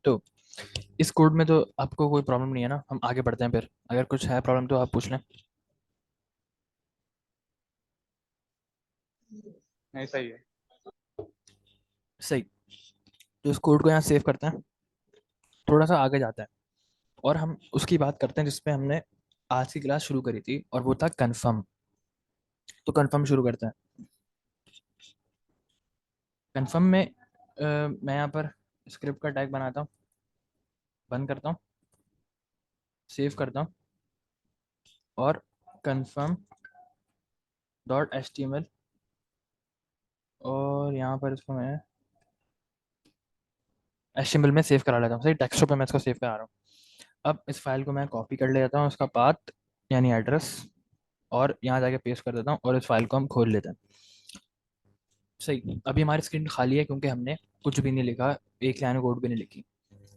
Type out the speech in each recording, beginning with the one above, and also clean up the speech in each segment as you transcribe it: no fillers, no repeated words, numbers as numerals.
तो इस कोड में तो आपको कोई प्रॉब्लम नहीं है ना? हम आगे बढ़ते हैं फिर। अगर कुछ है प्रॉब्लम तो आप पूछ लें। नहीं, सही है। सही। तो इस कोड को यहाँ सेव करते हैं, थोड़ा सा आगे जाते हैं और हम उसकी बात करते हैं जिसपे हमने आज की क्लास शुरू करी थी, और वो था कन्फर्म। तो कन्फर्म शुरू करते हैं। कन्फर्म में मैं यहाँ पर स्क्रिप्ट का टैग बनाता हूँ, बंद करता हूँ, सेव करता हूँ, और confirm dot H T M L, और यहाँ पर इसको मैं एच टी एम एल में सेव करा लेता हूँ। सही, डेस्कटॉप पे मैं इसको सेव करा रहा हूँ। अब इस फाइल को मैं कॉपी कर ले जाता हूँ, उसका पाथ यानी एड्रेस, और यहाँ जाके पेस्ट कर देता हूँ, और इस फाइल को हम खोल लेते हैं। सही, अभी हमारी स्क्रीन खाली है क्योंकि हमने कुछ भी नहीं लिखा, एक लाइन कोड भी नहीं लिखी।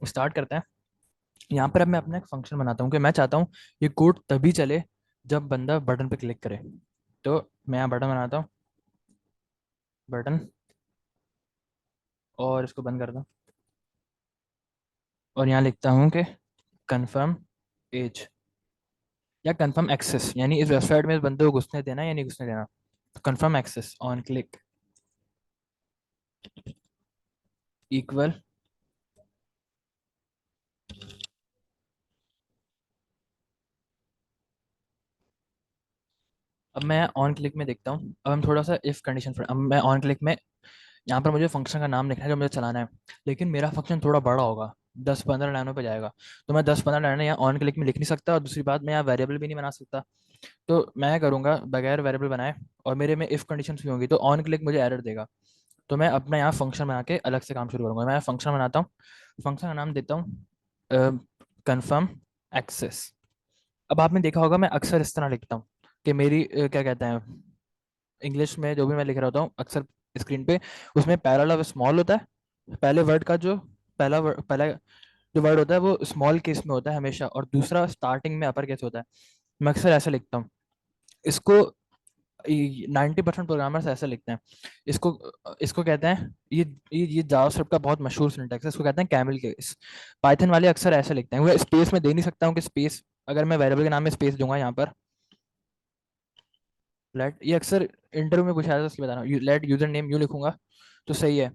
स्टार्ट करते हैं। यहाँ पर अब मैं अपना एक फंक्शन बनाता हूँ कि मैं चाहता हूँ ये कोड तभी चले जब बंदा बटन पे क्लिक करे। तो मैं यहाँ बटन बनाता हूँ, बटन, और इसको बंद करता हूँ, और यहाँ लिखता हूँ कि कन्फर्म एज या कन्फर्म एक्सेस, यानी इस वेबसाइट में इस बंदे को घुसने देना या नहीं घुसने देना। Confirm access on click equal. अब मैं ऑन क्लिक में देखता हूँ, अब हम थोड़ा सा इफ कंडीशन पर, अब मैं ऑन क्लिक में यहाँ पर मुझे फंक्शन का नाम लिखना है जो मुझे चलाना है, लेकिन मेरा फंक्शन थोड़ा बड़ा होगा, 10-15 लाइनों पे जाएगा। तो मैं 10-15 लाइनें यहाँ ऑन क्लिक में लिख नहीं सकता, और दूसरी बात मैं यहाँ वेरिएबल भी नहीं बना सकता। तो मैं करूँगा बगैर वेरिएबल बनाए, और मेरे में इफ कंडीशन भी होंगी तो ऑन क्लिक मुझे एरर देगा। तो मैं अपना यहाँ फंक्शन बना के अलग से काम शुरू करूँगा। मैं फंक्शन बनाता हूँ, फंक्शन का नाम देता हूँ कन्फर्म एक्सेस। अब आपने देखा होगा मैं अक्सर इस तरह लिखता हूँ कि मेरी क्या कहते हैं, इंग्लिश में जो भी मैं लिख रहा होता हूँ अक्सर स्क्रीन पे, उसमें पैराग्राफ स्मॉल होता है, पहले वर्ड का जो पहला जो वर्ड होता है वो स्मॉल केस में होता है हमेशा, और दूसरा स्टार्टिंग में अपर केस होता है। मैं अक्सर ऐसा लिखता हूँ इसको। 90% प्रोग्रामर्स ऐसे लिखते हैं इसको। इसको कहते हैं, ये जावास्क्रिप्ट का बहुत मशहूर सिंटैक्स है, इसको कहते हैं कैमल केस। पाइथन वाले अक्सर ऐसे लिखते हैं, वो स्पेस में दे नहीं सकता हूँ कि स्पेस, अगर मैं वेरिएबल के नाम में स्पेस दूंगा यहाँ पर, लेट, ये अक्सर इंटरव्यू में पूछा जाता है, इसलिए बता रहा हूँ, लेट यूजर नेम यूँ लिखूंगा तो सही है।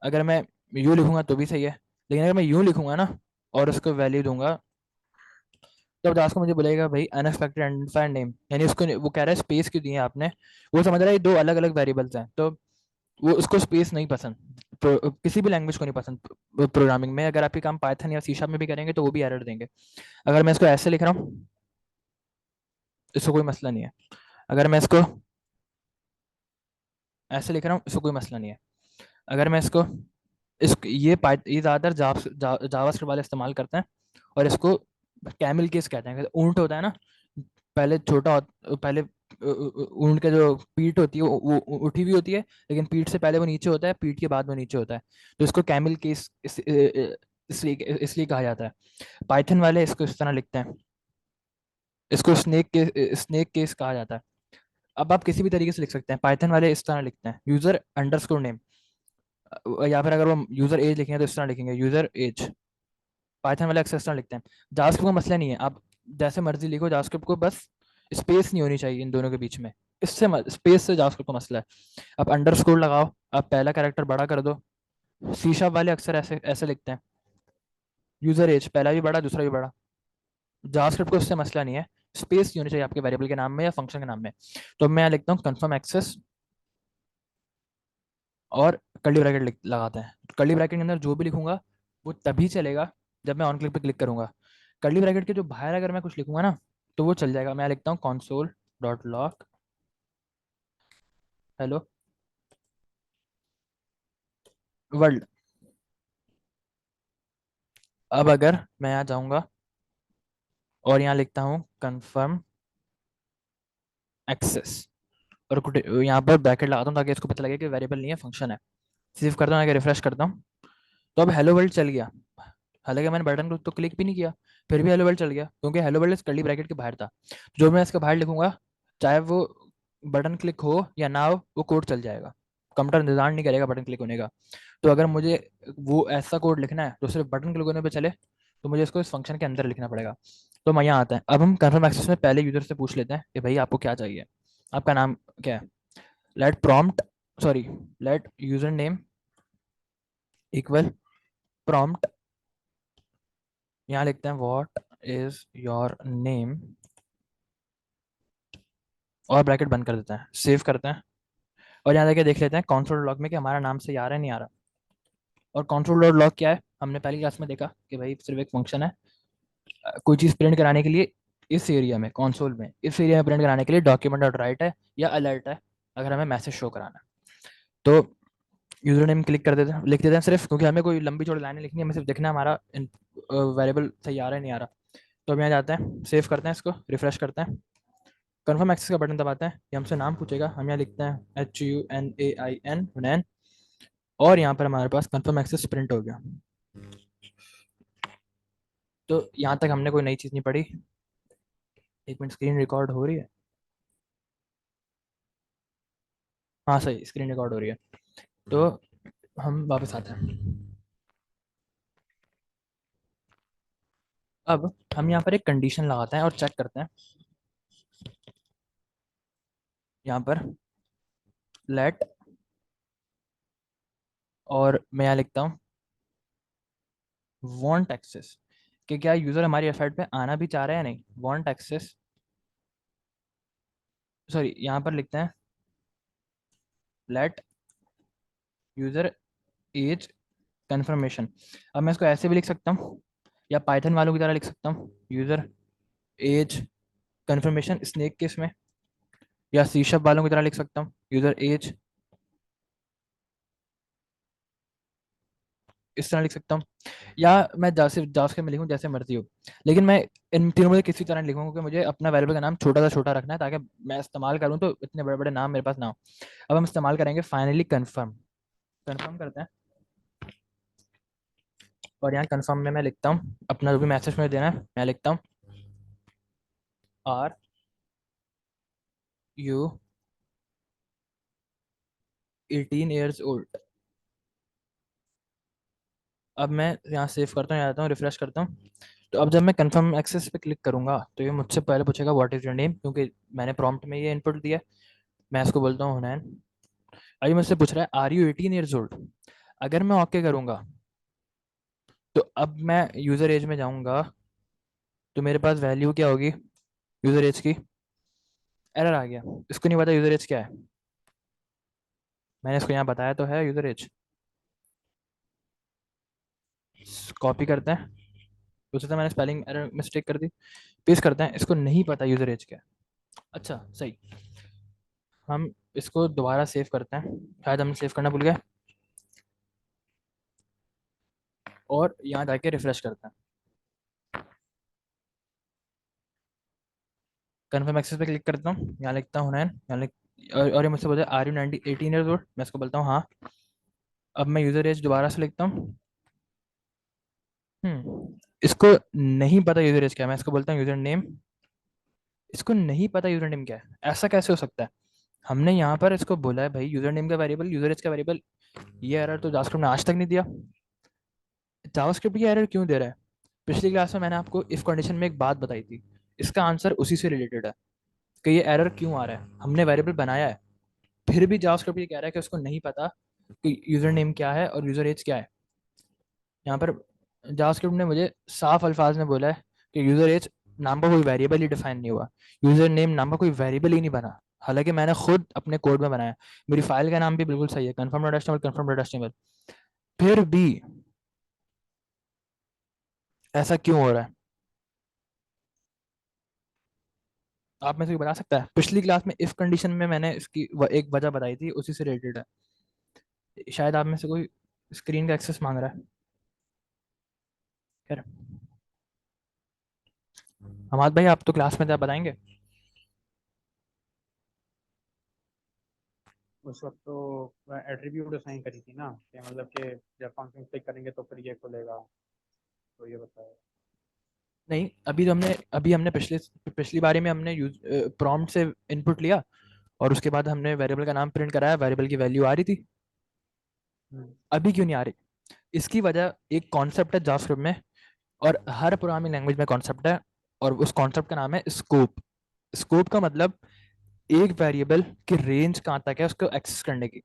अगर मैं यूँ लिखूंगा तो भी सही है, लेकिन अगर मैं यूँ लिखूंगा ना और उसको वैल्यू दूंगा, तो अब को मुझे बोलेगा भाई अनएक्सपेक्टेड आइडेंटिफायर नेम, यानी उसको वो कह रहा है स्पेस क्यों दी है आपने। वो समझ रहा है ये दो अलग अलग वेरिएबल्स हैं, तो वो उसको स्पेस नहीं पसंद। किसी भी लैंग्वेज को नहीं पसंद प्रोग्रामिंग में। अगर आपके काम पाइथन या सी शार्प में भी करेंगे तो वो भी एरर देंगे। अगर मैं इसको ऐसे लिख रहा हूँ, इसको कोई मसला नहीं है। अगर मैं इसको ऐसे लिख रहा हूँ, इसको कोई मसला नहीं है। अगर मैं इसको ये ज़्यादातर जावास्क्रिप्ट वाले इस्तेमाल करते हैं, और इसको कैमल केस कहते हैं। ऊंट होता है ना, पहले पहले ऊंट का जो पीठ होती है वो उठी हुई होती है, लेकिन पीठ से पहले वो नीचे होता है, पीठ के बाद वो नीचे होता है। तो इसको कैमल केस इसलिए इसलिए कहा जाता है। पाइथन वाले इसको इस तरह लिखते हैं, इसको स्नेक केस कहा जाता है। अब आप किसी भी तरीके से लिख सकते हैं, पाइथन वाले इस तरह लिखते हैं, यूजर अंडरस्कोर नेम, या फिर अगर वो यूजर एज लिखेंगे तो इस तरह लिखेंगे, यूजर एज। पाइथन वाले अक्सर इस तरह लिखते हैं। जावास्क्रिप्ट का मसला नहीं है, आप जैसे मर्जी लिखो जावास्क्रिप्ट को, बस स्पेस नहीं होनी चाहिए इन दोनों के बीच में। इससे स्पेस से जावास्क्रिप्ट का मसला है। आप अंडरस्कोर लगाओ, आप पहला कैरेक्टर बड़ा कर दो। सी शार्प वाले अक्सर ऐसे ऐसे लिखते हैं, यूजर एज पहला भी बड़ा दूसरा भी बड़ा। जावास्क्रिप्ट को इससे मसला नहीं है, स्पेस नहीं होनी चाहिए आपके वेरिएबल के नाम में या फंक्शन के नाम में। तो मैं लिखता हूँ कन्फर्म एक्सेस, और कर्ली ब्रैकेट लगाते हैं। कर्ली ब्रैकेट के अंदर जो भी लिखूंगा वो तभी चलेगा जब मैं ऑन क्लिक पे क्लिक करूंगा। कर्ली ब्रैकेट के जो बाहर अगर मैं कुछ लिखूंगा ना तो वो चल जाएगा। मैं लिखता हूँ console dot log hello world. अब अगर मैं यहाँ जाऊंगा और यहाँ लिखता हूँ कन्फर्म एक्सेस, और यहाँ पर ब्रैकेट लगाता हूँ ताकि इसको पता लगे कि वेरिएबल नहीं है, फंक्शन है। सेव करता हूँ, रिफ्रेश करता हूँ, तो अब हेलो वर्ल्ड चल गया। हालांकि मैंने बटन को तो क्लिक भी नहीं किया, फिर भी हेलो वर्ल्ड चल गया, क्योंकि हेलो वर्ल्ड इस कर्ली ब्रैकेट के बाहर था। जो मैं इसके बाहर लिखूंगा, चाहे वो बटन क्लिक हो या ना हो, वो कोड चल जाएगा। कंप्यूटर इंतजार नहीं करेगा बटन क्लिक होने का। तो अगर मुझे वो ऐसा कोड लिखना है तो सिर्फ बटन क्लिक होने पे चले, तो मुझे इसको इस फंक्शन के अंदर लिखना पड़ेगा। तो मैं यहाँ आता है, अब हम कन्फर्म एक्सेस में पहले यूजर से पूछ लेते हैं कि भाई आपको क्या चाहिए, आपका नाम क्या है। Let prompt, sorry, let user name equal prompt, यहाँ लिखते हैं व्हाट इज योर नेम, और ब्रैकेट बंद कर देते हैं, सेव करते हैं, और यहाँ जाके देख लेते हैं कंसोल लॉग में कि हमारा नाम सही आ रहा है नहीं आ रहा। और कंसोल डॉट लॉग क्या है, हमने पहली क्लास में देखा कि भाई सिर्फ एक फंक्शन है कोई चीज़ प्रिंट कराने के लिए। इस एरिया में, कंसोल में इस एरिया में प्रिंट कराने के लिए डॉक्यूमेंट डॉट राइट है या अलर्ट है, अगर हमें मैसेज शो कराना है। तो यूजर नेम क्लिक कर देते हैं, लिख देते हैं सिर्फ, क्योंकि हमें कोई लंबी चौड़ी लाइनें लिखनी है, हमें सिर्फ देखना है हमारा वेरिएबल सही आ रहा है नहीं आ रहा। तो हम यहाँ जाते हैं, सेव करते हैं, इसको रिफ्रेश करते हैं, कन्फर्म एक्सेस का बटन दबाते हैं, ये हमसे नाम पूछेगा, हम यहाँ लिखते हैं HUNAIN हुनैन, और यहाँ पर हमारे पास कन्फर्म एक्सेस प्रिंट हो गया। तो यहाँ तक हमने कोई नई चीज़ नहीं पढ़ी। एक मिनट, स्क्रीन रिकॉर्ड हो रही है? हाँ सही, स्क्रीन रिकॉर्ड हो रही है। तो हम वापस आते हैं। अब हम यहाँ पर एक कंडीशन लगाते हैं और चेक करते हैं, यहाँ पर लेट, और मैं यहाँ लिखता हूँ वांट एक्सेस, कि क्या यूज़र हमारी वेबसाइट पे आना भी चाह रहा है या नहीं। वांट एक्सेस, सॉरी, यहाँ पर लिखते हैं लेट यूज़र एज कंफर्मेशन। अब मैं इसको ऐसे भी लिख सकता हूँ, या पाइथन वालों की तरह लिख सकता हूँ, user as confirmation snake case में, या सी शार्प वालों की तरह लिख सकता हूँ, यूज़र एज, इस तरह लिख सकता हूँ, या मैं सिर्फ जावास्क्रिप्ट में लिखूँ, जैसे मर्जी हो। लेकिन मैं इन तीनों में से किसी तरह लिखूंगा, क्योंकि मुझे अपना वेरिएबल का नाम छोटा सा छोटा रखना है, ताकि मैं इस्तेमाल करूँ तो इतने बड़े बड़े नाम मेरे पास ना हो। अब हम इस्तेमाल करेंगे फाइनली कन्फर्म, कन्फर्म करते हैं, और यहाँ कन्फर्म में मैं लिखता हूँ अपना जो भी मैसेज मुझे देना है, मैं लिखता हूँ RU 18 ईयर्स ओल्ड। अब मैं यहाँ सेव करता हूँ, यहाँ आता हूँ, रिफ्रेश करता हूँ। तो अब जब मैं कंफर्म एक्सेस पे क्लिक करूंगा तो ये मुझसे पहले पूछेगा व्हाट इज योर नेम, क्योंकि मैंने प्रॉम्प्ट में ये इनपुट दिया है। मैं इसको बोलता हूँ हुनैन। अभी मुझसे पूछ रहा है RU 18 ईयर्स ओल्ड। अगर मैं ओके करूंगा तो अब मैं यूजर एज में जाऊंगा, तो मेरे पास वैल्यू क्या होगी यूजर एज की। एरर आ गया, इसको नहीं पता यूजर एज क्या है। मैंने इसको यहाँ बताया तो है यूजर एज। कॉपी करते हैं, उसी तरह मैंने स्पेलिंग एरर मिस्टेक कर दी, पेस्ट करते हैं, इसको नहीं पता यूजर एज क्या है। अच्छा सही, हम इसको दोबारा सेव करते हैं, शायद हमने सेव करना भूल गए, और यहाँ जाके रिफ्रेश करते हैं, कन्फर्म एक्सेस पे क्लिक करता हूँ, यहाँ लिखता हूँ हुनैन, यहाँ लिख, और ये मुझसे बोलता है RU 18 ईयर्स ओल्ड, मैं इसको बोलता हूँ हाँ। अब मैं यूजर एज दोबारा से लिखता हूँ। इसको नहीं पता यूजर एज क्या है, मैं इसको बोलता हूँ यूजर नेम। इसको नहीं पता यूजर नेम क्या है, ऐसा कैसे हो सकता है। हमने यहाँ पर इसको बोला है भाई यूजर नेम का वेरिएबल, यूजर एज का वेरिएबल। ये एरर तो जावास्क्रिप्ट ने आज तक नहीं दिया। जावास्क्रिप्ट ये एरर क्यों दे रहा है। पिछली क्लास में मैंने आपको इफ कंडीशन में एक बात बताई थी, इसका आंसर उसी से रिलेटेड है, कि ये एरर क्यों आ रहा है। हमने वेरिएबल बनाया है, फिर भी जावास्क्रिप्ट ये कह रहा है कि उसको नहीं पता कि यूजर नेम क्या है और यूजर एज क्या है। यहाँ पर जावास्क्रिप्ट ने मुझे साफ अल्फाज में बोला है कि यूजर एज नाम का कोई वेरिएबल ही डिफाइन नहीं हुआ, यूजर नेम नाम का कोई वेरिएबल ही नहीं बना, हालांकि मैंने खुद अपने कोड में बनाया। मेरी फाइल का नाम भी बिल्कुल सही है, confirm.html, फिर भी ऐसा क्यों हो रहा है। आप में से कोई बता सकता है। पिछली क्लास में इफ कंडीशन में मैंने इसकी एक वजह बताई थी, उसी से रिलेटेड है। शायद आप में से कोई स्क्रीन का एक्सेस मांग रहा है। खैर, हमाद भाई आप तो क्लास में थे, आप बताएंगे। उस वक्त तो एट्रीब्यूट असाइन करी थी ना, कि मतलब कि जब फंक्शन क्लिक करेंगे तो फिर ये खुलेगा, तो ये बताया। नहीं, अभी हमने पिछले पिछली बारी में हमने यूज प्रॉम्प्ट से इनपुट लिया, और उसके बाद हमने वेरिएबल का नाम प्रिंट कराया, वेरिएबल की वैल्यू आ रही थी। अभी क्यों नहीं आ रही? इसकी वजह एक कॉन्सेप्ट है जावास्क्रिप्ट में, और हर प्रोग्रामिंग लैंग्वेज में कॉन्सेप्ट है, और उस कॉन्सेप्ट का नाम है स्कोप। स्कोप का मतलब एक वेरिएबल की रेंज कहाँ तक है उसको एक्सेस करने की।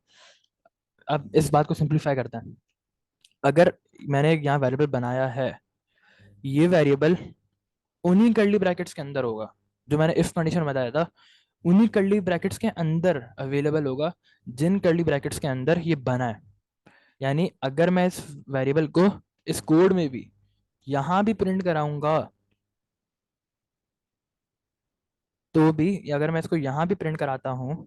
अब इस बात को सिंप्लीफाई करते हैं। अगर मैंने यहाँ वेरिएबल बनाया है, ये वेरिएबल उन्हीं कर्ली ब्रैकेट्स के अंदर होगा जो मैंने इफ कंडीशन बताया था, उन्हीं कर्ली ब्रैकेट्स के अंदर अवेलेबल होगा जिन कर्ली ब्रैकेट्स के अंदर ये बना है। यानी अगर मैं इस वेरिएबल को इस कोड में भी यहां भी प्रिंट कराऊंगा तो भी, अगर मैं इसको यहां भी प्रिंट कराता हूं,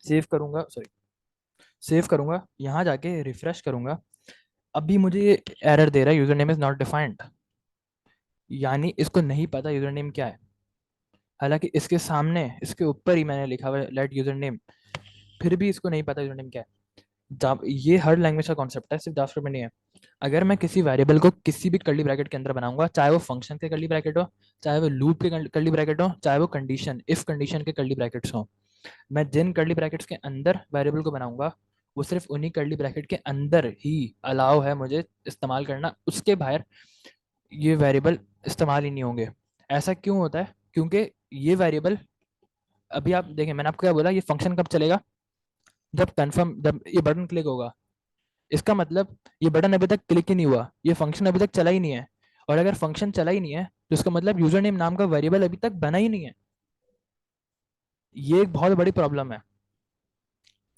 सेव करूंगा, सॉरी, सेव करूंगा, यहां जाके रिफ्रेश करूंगा, अभी मुझे एरर दे रहा है user name is not defined. यानी इसको नहीं पता यूजर नेम क्या है, हालांकि इसके सामने इसके ऊपर ही मैंने लिखा हुआ है लेट यूजर नेम, फिर भी इसको नहीं पता यूजर नेम क्या है। ये हर लैंग्वेज का कॉन्सेप्ट है, सिर्फ जावास्क्रिप्ट में नहीं है। अगर मैं किसी वेरिएबल को किसी भी कर्ली ब्रैकेट के अंदर बनाऊंगा, चाहे वो फंक्शन के कर्ली ब्रैकेट हो, चाहे वो लूप के कर्ली ब्रैकेट हो, चाहे वो कंडीशन इफ कंडीशन के कर्ली ब्रैकेट्स हो, मैं जिन कर्ली ब्रैकेट्स के अंदर वेरिएबल को बनाऊंगा वो सिर्फ उन्हीं कर्ली ब्रैकेट के अंदर ही अलाउ है मुझे इस्तेमाल करना, उसके बाहर ये वेरिएबल इस्तेमाल ही नहीं होंगे। ऐसा क्यों होता है? क्योंकि ये वेरिएबल, अभी आप देखें मैंने आपको क्या बोला, ये फंक्शन कब चलेगा? जब कंफर्म, जब ये बटन क्लिक होगा। इसका मतलब ये बटन अभी तक क्लिक ही नहीं हुआ, ये फंक्शन अभी तक चला ही नहीं है। और अगर फंक्शन चला ही नहीं है तो इसका मतलब यूजर नेम नाम का वेरिएबल अभी तक बना ही नहीं है। ये एक बहुत बड़ी प्रॉब्लम है,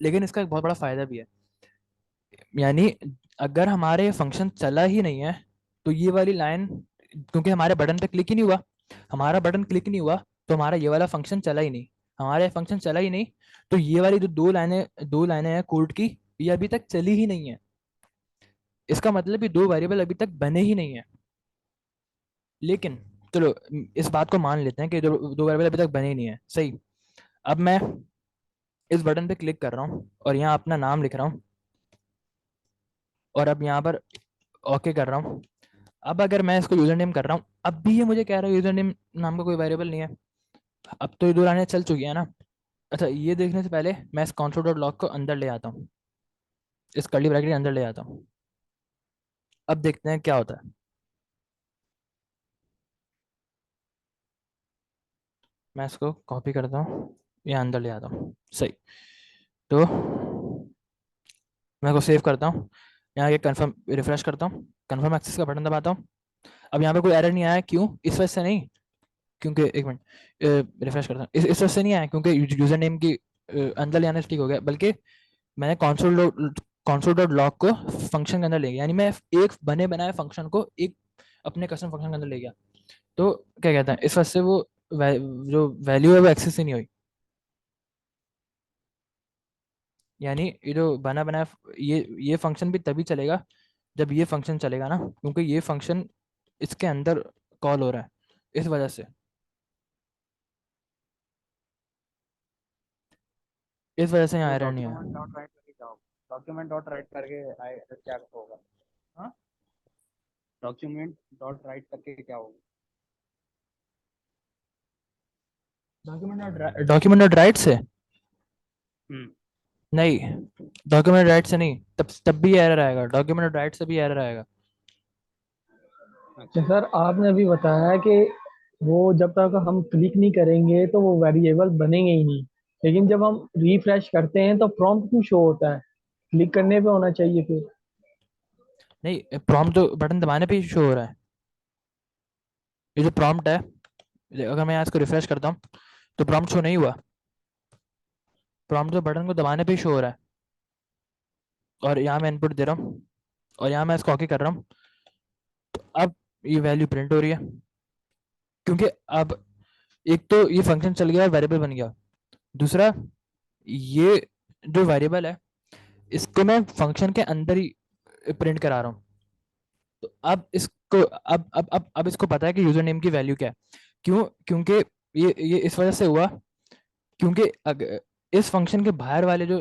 लेकिन इसका एक बहुत बड़ा फायदा भी है। यानी अगर हमारे फंक्शन चला ही नहीं है तो ये वाली लाइन, क्योंकि हमारे बटन पे क्लिक ही नहीं हुआ, हमारा बटन क्लिक नहीं हुआ, तो हमारा ये वाला फंक्शन चला ही नहीं, हमारा फंक्शन चला ही नहीं, तो ये वाली जो दो लाइनें हैं कोड की, ये अभी तक चली ही नहीं है। इसका मतलब ये दो वेरिएबल अभी तक बने ही नहीं है। लेकिन चलो इस बात को मान लेते हैं कि जो दो वेरिएबल अभी तक बने ही नहीं है, सही। अब मैं इस बटन पे क्लिक कर रहा हूँ और यहाँ अपना नाम लिख रहा हूँ, और अब यहाँ पर ओके कर रहा हूँ। अब अगर मैं इसको यूजर नेम कर रहा हूँ, अब भी ये मुझे कह रहा है यूजर नेम नाम का कोई वेरिएबल नहीं है। अब तो ये दो लाइनें चल चुकी है ना। अच्छा, ये देखने से पहले मैं इस console डॉट लॉग को अंदर ले आता हूँ, इस कर्ली ब्रैकेट के अंदर ले आता हूँ। अब देखते हैं क्या होता है। मैं इसको कॉपी करता हूँ, यहाँ अंदर ले आता हूँ, सही। तो मैं इसको सेव करता हूँ, यहाँ के कन्फर्म रिफ्रेश करता हूँ, कन्फर्म एक्सेस का बटन दबाता हूँ। अब यहाँ पे कोई एरर नहीं आया, क्यों? इस वजह से नहीं, क्योंकि एक मिनट रिफ्रेश करता हूँ, इस वजह से नहीं आया क्योंकि यूजर नेम की अंदर ले आने से ठीक हो गया, बल्कि मैंने console डॉट लॉग को फंक्शन के अंदर ले गया। यानी मैं एक बने बनाए फंक्शन को एक अपने कस्टम फंक्शन के अंदर ले गया। तो क्या कहते हैं, इस वजह से वो जो वैल्यू है वो एक्सेस ही नहीं हुई। यानी ये जो बना बनाया ये फंक्शन भी तभी चलेगा जब ये फंक्शन चलेगा ना, क्योंकि ये फंक्शन इसके अंदर कॉल हो रहा है, इस वजह से, इस वजह से यहाँ तो एरर नहीं डॉक्यूमेंट है। डॉट राइट करके क्या होगा? डॉक्यूमेंट डॉट राइट करके आए क्या होगा? हाँ, डॉक्यूमेंट डॉट राइट करके क्या होगा? डॉक्यूमेंट डॉट राइट से हम्म। नहीं, डॉक्यूमेंट राइट से नहीं, तब तब भी एरर आएगा, डॉक्यूमेंट राइट से भी एरर आएगा। तो अच्छा। सर आपने अभी बताया कि वो जब तक हम क्लिक नहीं करेंगे तो वो वेरिएबल बनेंगे ही नहीं, लेकिन जब हम रिफ्रेश करते हैं तो प्रॉम्प्ट क्यों शो होता है? क्लिक करने पे होना चाहिए फिर। नहीं, प्रॉम्प्ट तो बटन दबाने पे ही शो हो रहा है। ये जो प्रॉम्प्ट है, अगर मैं यहाँ इसको रिफ्रेश करता हूँ तो प्रॉम्प्ट शो नहीं हुआ, प्रॉम्प्ट तो बटन को दबाने पे ही शो हो रहा है। और यहाँ मैं इनपुट दे रहा हूँ और यहाँ मैं इसको कॉपी कर रहा हूँ, तो अब ये वैल्यू प्रिंट हो रही है, क्योंकि अब एक तो ये फंक्शन चल गया, वेरिएबल बन गया। दूसरा, ये जो वेरिएबल है इसको मैं फंक्शन के अंदर ही प्रिंट करा रहा हूँ। तो अब इसको अब इसको पता है कि यूजर नेम की वैल्यू क्या है। क्यों? क्योंकि ये इस वजह से हुआ, क्योंकि इस फंक्शन के बाहर वाले जो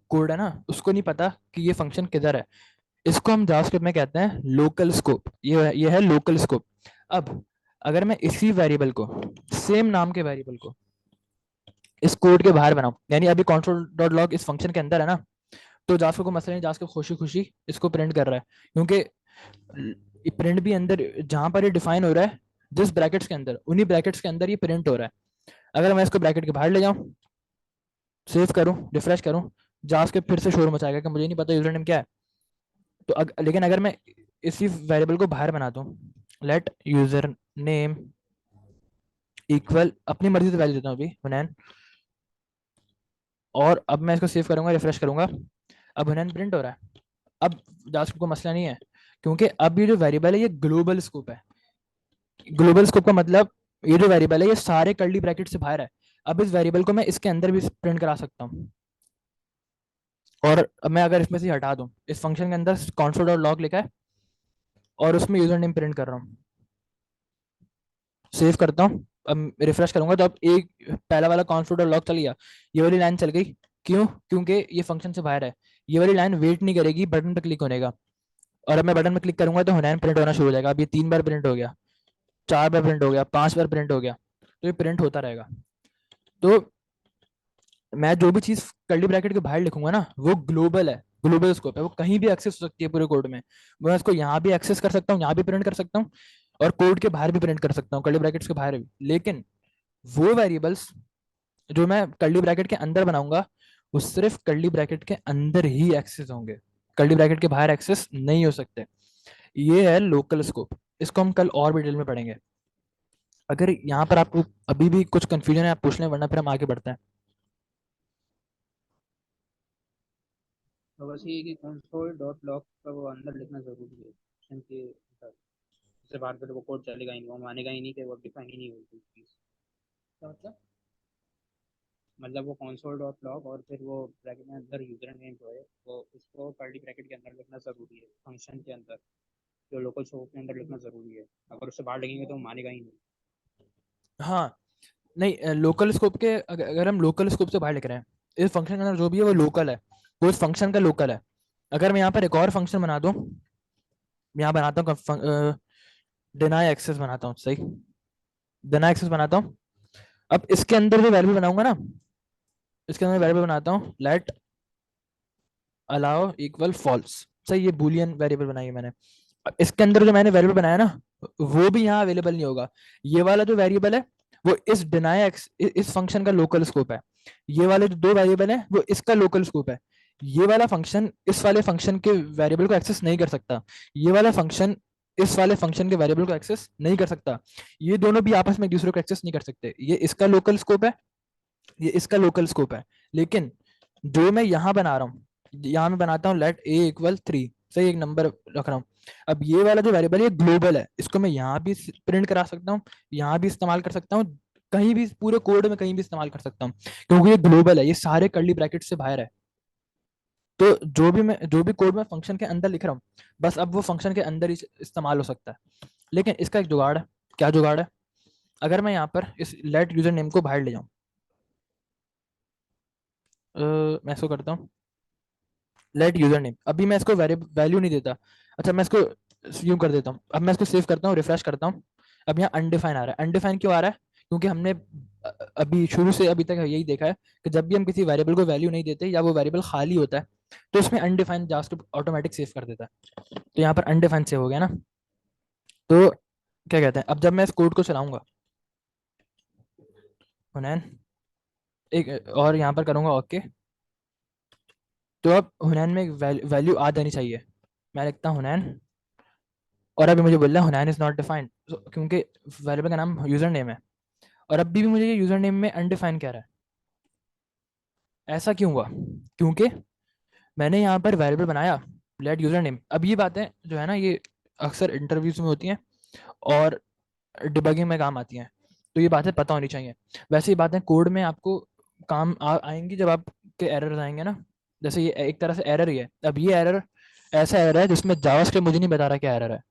कोड है ना उसको नहीं पता कि ये फंक्शन किधर है। इसको हम जावास्क्रिप्ट में कहते हैं लोकल स्कोप, ये है लोकल स्कोप। अब अगर मैं इसी वेरिएबल को, सेम नाम के वेरिएबल को इस कोड के बाहर बनाऊं, यानी अभी console.log इस फंक्शन के अंदर है ना, तो जावास्क्रिप्ट को मसला नहीं, जावास्क्रिप्ट खुशी खुशी इसको प्रिंट कर रहा है, क्योंकि प्रिंट भी अंदर जहां पर ये डिफाइन हो रहा है, जिस ब्रैकेट्स के अंदर, उन्हीं ब्रैकेट्स के अंदर ये प्रिंट हो रहा है। अगर मैं इसको ब्रैकेट के बाहर ले जाऊं, सेव करूं, रिफ्रेश करूं, जावास्क्रिप्ट फिर से शोर मचाएगा कि मुझे नहीं पता यूजर नेम क्या है। तो लेकिन अगर मैं इसी वेरिएबल को बाहर बना दूं, लेट यूजर नेम इक्वल, अपनी मर्जी से वैल्यू देता हूँ अभी हुनैन, और अब मैं इसको सेव करूंगा, रिफ्रेश करूंगा, अब हुनैन प्रिंट हो रहा है। अब जावास्क्रिप्ट को मसला नहीं है, क्योंकि अब ये जो वेरिएबल है ये ग्लोबल स्कोप है। ग्लोबल स्कोप का मतलब ये जो वेरिएबल है ये सारे कर्ली ब्रैकेट से बाहर है। अब इस वेरिएबल को मैं इसके अंदर भी प्रिंट करा सकता हूँ। और अब मैं अगर इसमें से हटा दूं, इस फंक्शन के अंदर console.log लिखा है और उसमें यूजर नेम प्रिंट कर रहा हूँ, सेव करता हूँ, अब रिफ्रेश करूंगा तो अब एक पहला वाला console.log चल गया, ये वाली लाइन चल गई। क्यों? क्योंकि ये फंक्शन से बाहर है। ये वाली लाइन वेट नहीं करेगी बटन पर क्लिक होने का, और अब मैं बटन पर क्लिक करूंगा तो हुनैन प्रिंट होना शुरू हो जाएगा। अब ये 3 बार प्रिंट हो गया, 4 बार प्रिंट हो गया, 5 बार प्रिंट हो गया, तो ये प्रिंट होता रहेगा। तो मैं जो भी चीज कर्ली ब्रैकेट के बाहर लिखूंगा ना, वो ग्लोबल है, ग्लोबल स्कोप है, वो कहीं भी एक्सेस हो सकती है पूरे कोड में। मैं इसको यहाँ भी एक्सेस कर सकता हूँ, यहाँ भी प्रिंट कर सकता हूँ, और कोड के बाहर भी प्रिंट कर सकता हूँ, कर्ली ब्रैकेट्स के बाहर भी। लेकिन वो वेरिएबल्स जो मैं कर्ली ब्रैकेट के अंदर बनाऊंगा, वो सिर्फ कर्ली ब्रैकेट के अंदर ही एक्सेस होंगे, कर्ली ब्रैकेट के बाहर एक्सेस नहीं हो सकते। ये है लोकल स्कोप, इसको हम कल और भी डिटेल में पढ़ेंगे। अगर यहाँ पर आपको अभी भी कुछ कंफ्यूजन है आप पूछ लें, वरना फिर हम आगे बढ़ते हैं। तो बस ये है कि कंसोल डॉट लॉग का वो अंदर लिखना जरूरी है फंक्शन के अंदर। उससे बाहर पे तो वो कोड चलेगा ही नहीं, वो मानेगा ही नहीं कि वो डिफाइन ही नहीं होगी चीज़। क्या मतलब? मतलब वो कंसोल डॉट लॉग और फिर वो ब्रैकेट में अंदर यूजर नेम जो है वो उसको कर्ली ब्रैकेट के अंदर लिखना जरूरी है फंक्शन के अंदर, जो लोकल स्कोप के अंदर लिखना जरूरी है। अगर उससे बाहर लिखेंगे तो वो मानेगा ही नहीं। हाँ, नहीं, लोकल स्कोप के अगर हम लोकल स्कोप से बाहर लिख रहे हैं, इस फंक्शन के अंदर जो भी है वो लोकल है, वो इस फंक्शन का लोकल है। अगर मैं यहाँ पर एक और फंक्शन बना दूँ, यहाँ बनाता हूँ डिनाई एक्सेस बनाता हूँ, सही, डिनाई एक्सेस बनाता हूँ। अब इसके अंदर जो वेरिएबल बनाऊंगा ना, इसके अंदर वेरिएबल बनाता हूँ लेट अलाउ इक्वल फॉल्स, सही, ये बूलियन वेरिएबल बनाई है मैंने। अब इसके अंदर जो मैंने वेरिएबल बनाया ना, वो भी यहाँ अवेलेबल नहीं होगा। ये वाला जो वेरिएबल है वो इस डिनाई एक्स इस फंक्शन का लोकल स्कोप है। ये वाले जो दो वेरिएबल है वो इसका लोकल स्कोप है। ये वाला फंक्शन इस वाले फंक्शन के वेरिएबल को एक्सेस नहीं कर सकता, ये वाला फंक्शन इस वाले फंक्शन के वेरिएबल को एक्सेस नहीं कर सकता। ये दोनों भी आपस में एक दूसरे को एक्सेस नहीं कर सकते। ये इसका लोकल स्कोप है, ये इसका लोकल स्कोप है। लेकिन जो मैं यहाँ बना रहा हूँ, यहाँ मैं बनाता हूँ लेट ए इक्वल 3, सही, एक नंबर रख रहा हूँ। अब ये वाला जो वेरिएबल है ग्लोबल है, इसको मैं यहाँ भी प्रिंट करा सकता हूँ, यहाँ भी इस्तेमाल कर सकता हूँ, कहीं भी पूरे कोड में कहीं भी इस्तेमाल कर सकता हूँ, क्योंकि ये ग्लोबल है, ये सारे कर्ली ब्रैकेट से बाहर है। तो जो भी कोड में फंक्शन के अंदर लिख रहा हूँ, बस अब वो फंक्शन के अंदर ही इस्तेमाल हो सकता है। लेकिन इसका एक जुगाड़ है। क्या जुगाड़ है? अगर मैं यहाँ पर इस लेट यूजर नेम को बाहर ले जाऊँ, मैं इसको करता हूँ लेट यूजर नेम, अभी मैं इसको वैल्यू नहीं देता। अच्छा, मैं इसको यूं कर देता हूँ, अब मैं इसको सेव करता हूँ, रिफ्रेश करता हूँ। अब यहाँ अनडिफाइन आ रहा है। अनडिफाइन क्यों आ रहा है? क्योंकि हमने अभी शुरू से अभी तक यही देखा है कि जब भी हम किसी वेरिएबल को वैल्यू नहीं देते या वो वेरिएबल खाली होता है, तो उसमें अनडिफाइन जावास्क्रिप्ट ऑटोमेटिक सेव कर देता है। तो यहाँ पर अनडिफाइन सेव हो गया ना। तो क्या कहते हैं, अब जब मैं इस कोड को चलाऊंगा, हुनैन, एक और यहाँ पर करूंगा ओके, तो अब हुनैन में एक वैल्यू आ जानी चाहिए। मैं लिखता हूँ हुनैन, और अभी मुझे बोल रहा है हुनैन इज नॉट डिफाइंड, क्योंकि वेरिएबल का नाम यूजर नेम है, और अभी भी मुझे ये यूजर नेम में अनडिफाइंड कह रहा है। ऐसा क्यों हुआ? क्योंकि मैंने यहाँ पर वेरिएबल बनाया लेट यूजर नेम। अब ये बातें जो है ना, ये अक्सर इंटरव्यूज में होती हैं और डिबगिंग में काम आती हैं, तो ये बातें पता होनी चाहिए। वैसे ये बातें कोड में आपको काम आएंगी जब आपके एरर आएंगे ना। जैसे ये एक तरह से एरर ही है। अब ये एरर ऐसा एरर है जिसमें जावास्क्रिप्ट मुझे नहीं बता रहा क्या एरर है,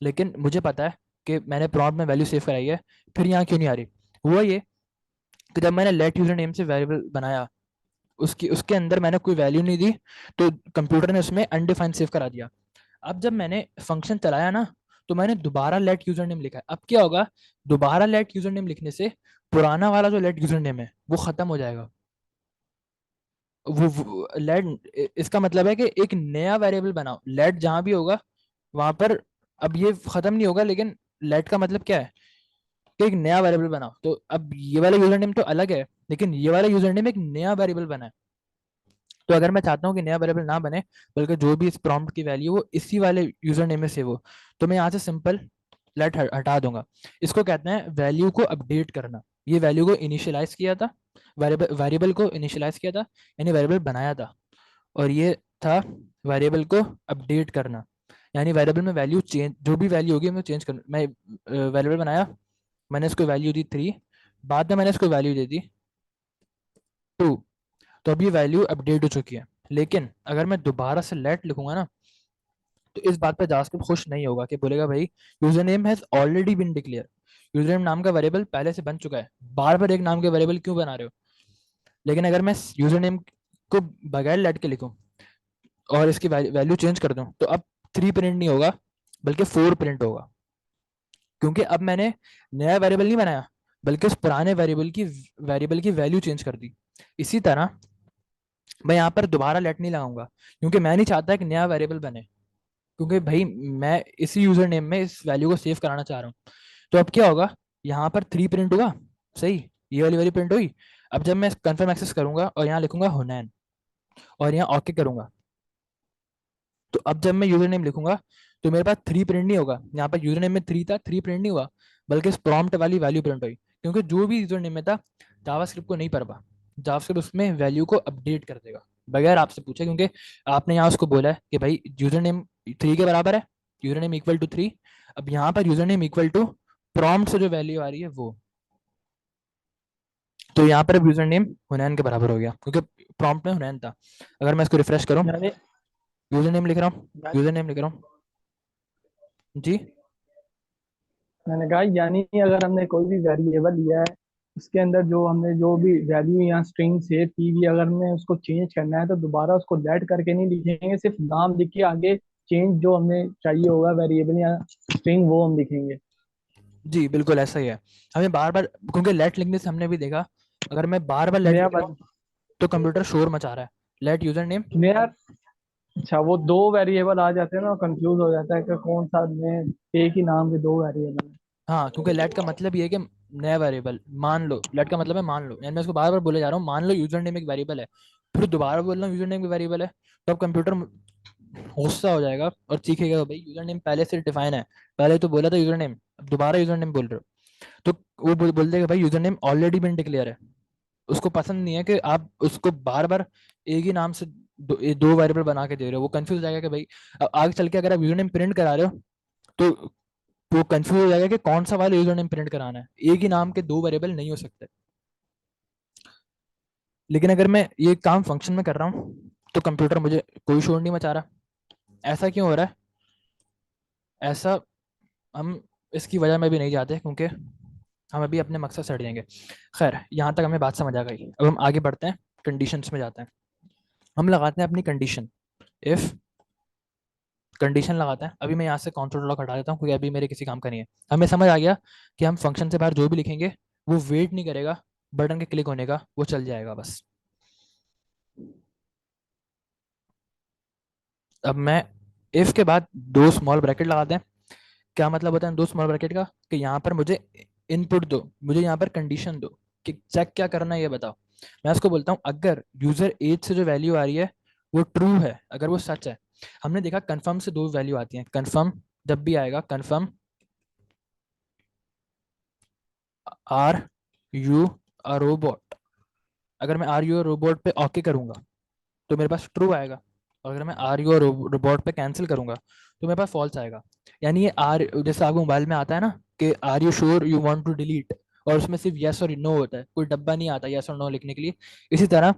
लेकिन मुझे पता है कि मैंने प्रॉम्प्ट में वैल्यू सेव कराई है, फिर यहाँ क्यों नहीं आ रही। हुआ ये कि जब मैंने लेट यूजर नेम से वेरिएबल बनाया, उसकी उसके अंदर मैंने कोई वैल्यू नहीं दी, तो कंप्यूटर ने उसमें अनडिफाइंड सेव करा दिया। अब जब मैंने फंक्शन चलाया ना, तो मैंने दोबारा लेट यूजर नेम लिखा है। अब क्या होगा, दोबारा लेट यूजर नेम लिखने से पुराना वाला जो लेट यूजर नेम है वो खत्म हो जाएगा। वो लेट, इसका मतलब है कि एक नया वेरिएबल बनाओ, लेट जहां भी होगा वहां पर, अब ये खत्म नहीं होगा, लेकिन लेट का मतलब क्या है कि एक नया वेरिएबल बनाओ। तो अब ये वाला यूजर नेम तो अलग है, लेकिन ये वाला यूजर नेम एक नया वेरिएबल बना है। तो अगर मैं चाहता हूँ कि नया वेरिएबल ना बने, बल्कि जो भी इस प्रॉम्प्ट की वैल्यू वो इसी वाले यूजर नेम में सेव हो, तो मैं यहाँ से सिंपल लेट हटा दूंगा। इसको कहते हैं वैल्यू को अपडेट करना। ये वैल्यू को इनिशियलाइज किया था, वेरिएबल वेरिएबल को इनिशियलाइज किया था, यानी वेरिएबल बनाया था। और ये था वेरिएबल को अपडेट करना, यानी वेरिएबल में वैल्यू चेंज, जो भी वैल्यू होगी मैं चेंज कर, मैं वेरिएबल बनाया, मैंने इसको वैल्यू दी 3, बाद में मैंने इसको वैल्यू दे दी 2, तो अब ये वैल्यू अपडेट हो चुकी है। लेकिन अगर मैं दोबारा से लेट लिखूंगा ना, तो इस बात पे जावास्क्रिप्ट खुश नहीं होगा, कि बोलेगा भाई user name has already been declare, user name नाम का वेरिएबल पहले से बन चुका है, बार बार एक नाम के वेरिएबल क्यों बना रहे हो। लेकिन अगर मैं यूजर नेम को बगैर लेट के लिखूं और इसकी वैल्यू चेंज कर दूं, तो अब 3 प्रिंट नहीं होगा, बल्कि 4 प्रिंट होगा, क्योंकि अब मैंने नया वेरिएबल नहीं बनाया, बल्कि उस पुराने वेरिएबल की वैल्यू चेंज कर दी। इसी तरह मैं यहाँ पर दोबारा लेट नहीं लगाऊंगा, क्योंकि मैं नहीं चाहता एक नया वेरिएबल बने, क्योंकि भाई मैं इसी यूजर नेम में इस वैल्यू को सेव कराना चाह रहा हूँ। तो अब क्या होगा, यहाँ पर 3 प्रिंट हुआ, सही, ये वाली वैल्यू प्रिंट हुई। अब जब मैं कन्फर्म एक्सेस करूंगा और यहाँ लिखूंगा हुनैन और यहाँ ओके करूंगा, तो अब जब मैं यूजर नेम लिखूंगा तो मेरे पास 3 प्रिंट नहीं होगा, यहाँ पर यूजर नेम में 3 था, 3 प्रिंट नहीं हुआ, बल्कि इस प्रॉम्प्ट वाली वैल्यू प्रिंट हुई, क्योंकि जो भी यूजर नेम में था जावास्क्रिप्ट को नहीं पढ़ा, जावास्क्रिप्ट उसमें वैल्यू को अपडेट कर देगा बगैर आपसे पूछे, क्योंकि आपने यहाँ उसको बोला है कि भाई यूजर नेम 3 के बराबर है, यूजर नेम इक्वल टू 3। अब यहाँ पर user name equal to prompt से जो वैल्यू आ रही है वो, तो यहाँ पर अब यूजर नेम हुनैन के बराबर हो गया, क्योंकि प्रॉम्प्ट में हुनैन था। अगर मैं इसको रिफ्रेश करूँ, यानी यूजर नेम लिख रहा हूँ, यूजर नेम लिख रहा हूँ जी। मैंने कहा यानी अगर हमने कोई भी वेरिएबल लिया है, उसके अंदर जो हमने जो भी वैल्यू या स्ट्रिंग सेव की हुई, अगर हमें उसको चेंज करना है तो दोबारा उसको लेट करके नहीं लिखेंगे, सिर्फ नाम लिख के आगे चेंज जो हमें चाहिए होगा वेरिएबल या स्ट्रिंग वो हम लिखेंगे। जी बिल्कुल ऐसा ही है। हमें बार बार, क्योंकि लेट लिखने से हमने भी देखा, अगर मैं बार बार लेट नया लिख रहा हूँ तो कंप्यूटर शोर मचा रहा है। लेट यूजर नेम, नया अच्छा, वो दो वेरिएबल आ जाते हैं ना, कंफ्यूज हो जाता है कि कौन सा में एक ही नाम के दो वेरिएबल है। हाँ, क्योंकि लेट का मतलब ये है कि नया वेरिएबल मान लो, लेट का मतलब है मान लो, यानी मैं उसको बार बार बोले जा रहा हूँ मान लो यूजर नेम एक वेरिएबल है, फिर दोबारा बोल रहा हूँ यूजर नेम एक वेरिएबल है, तो अब कंप्यूटर गुस्सा हो जाएगा और चीखेगा भाई यूजर नेम पहले से डिफाइन है, पहले तो बोला था यूजर नेम, अब दोबारा यूजर नेम बोल रहे हो। तो वो बोल देगा भाई user name already been declare है। उसको पसंद नहीं है कि आप उसको बार बार एक ही नाम से दो वेरिएबल बना के दे रहे हो, वो कंफ्यूज हो जाएगा कि भाई अब आगे चल के अगर आप यूजर नेम प्रिंट करा रहे हो तो वो कंफ्यूज हो जाएगा कि कौन सा वाला यूजर नेम प्रिंट कराना है, एक ही नाम के दो वेरिएबल नहीं हो सकते। लेकिन अगर मैं ये काम फंक्शन में कर रहा हूँ तो कंप्यूटर मुझे कोई शोर नहीं मचा रहा। ऐसा क्यों हो रहा है, ऐसा हम इसकी वजह में भी नहीं जाते, क्योंकि हम अभी अपने मकसद से हट जाएंगे। खैर, यहाँ तक हमें बात समझ आ गई, अब हम आगे बढ़ते हैं, कंडीशंस में जाते हैं। हम लगाते हैं अपनी कंडीशन, इफ कंडीशन लगाते हैं। अभी मैं यहाँ से कंसोल लॉग हटा देता हूँ, क्योंकि अभी मेरे किसी काम का नहीं है। हमें समझ आ गया कि हम फंक्शन से बाहर जो भी लिखेंगे वो वेट नहीं करेगा बटन के क्लिक होने का, वो चल जाएगा बस। अब मैं इफ के बाद दो स्मॉल ब्रैकेट लगाते हैं। क्या मतलब होता है दो स्मॉल ब्रैकेट का, कि यहाँ पर मुझे इनपुट दो, मुझे यहाँ पर कंडीशन दो कि चेक क्या करना है ये बताओ। मैं उसको बोलता हूँ अगर यूजर एज से जो वैल्यू आ रही है वो ट्रू है, अगर वो सच है। हमने देखा कन्फर्म से दो वैल्यू आती हैं, कन्फर्म जब भी आएगा, confirm are you a robot, अगर मैं आर यू रोबोट पे ओके करूंगा तो मेरे पास ट्रू आएगा, और अगर मैं आर यू रोबोट पे कैंसिल करूंगा तो मेरे पास फॉल्स आएगा। यानी ये आर, जैसे आपको मोबाइल में आता है ना कि are you sure you want to delete, और उसमें सिर्फ यस और नो होता है, कोई डब्बा नहीं आता यस और नो लिखने के लिए। इसी तरह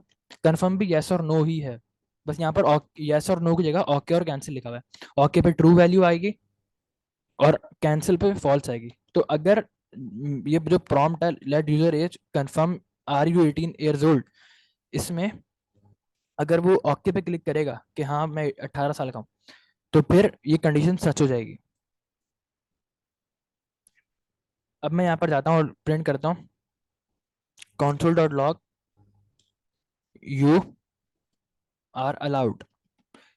कन्फर्म भी यस और नो ही है, बस यहाँ पर यस और नो की जगह ओके और कैंसिल लिखा हुआ है। ओके पे ट्रू वैल्यू आएगी और कैंसिल पे फॉल्स आएगी। तो अगर ये जो प्रॉम्प्ट है let user as confirm are you 18 years old, इसमें अगर वो ओके पे क्लिक करेगा कि हाँ मैं 18 साल का हूँ, तो फिर ये कंडीशन सच हो जाएगी। अब मैं यहाँ पर जाता हूँ और प्रिंट करता हूँ console.log यू आर अलाउड।